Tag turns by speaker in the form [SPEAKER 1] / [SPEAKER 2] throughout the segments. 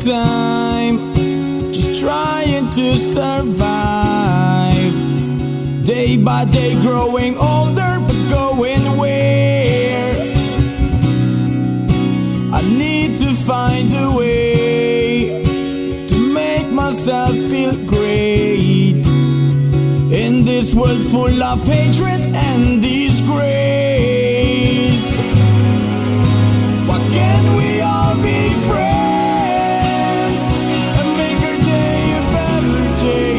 [SPEAKER 1] time, just trying to survive. Day by day growing older, but going where? I need to find a way to make myself feel great in this world full of hatred and disgrace. Why can't we all be friends and make our day a better day?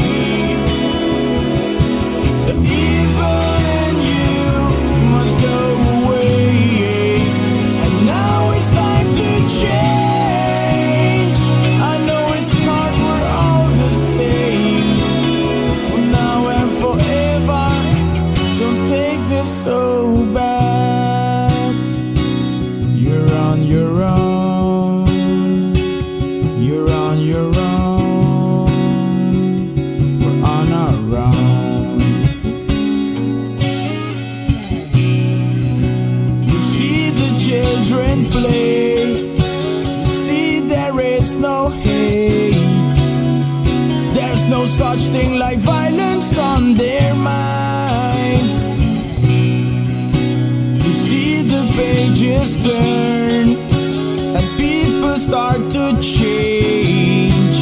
[SPEAKER 1] The evil in you must go away, and now it's time to change. I know it's hard, we're all the same. For now and forever, don't take this so bad. You're on your own. You're on your own. We're on our own. You see the children play. You see there is no hate. There's no such thing like violence on their minds. You see the pages turn and people start to change.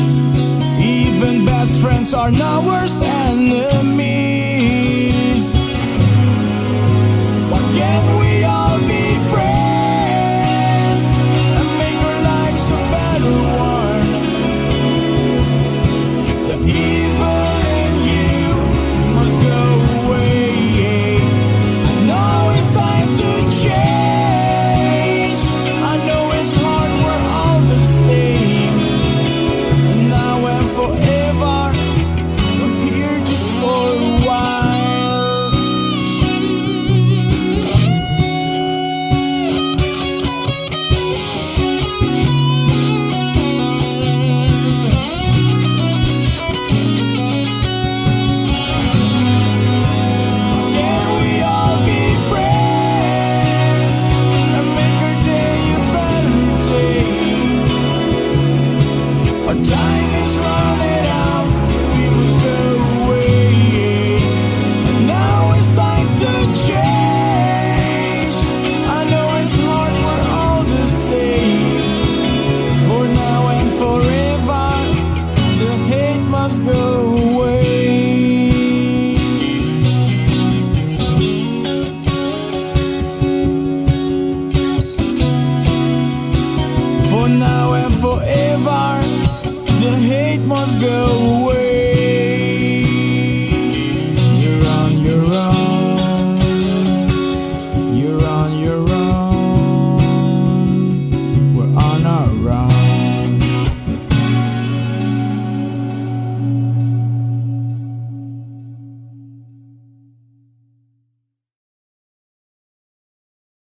[SPEAKER 1] Even best friends are now worst enemies.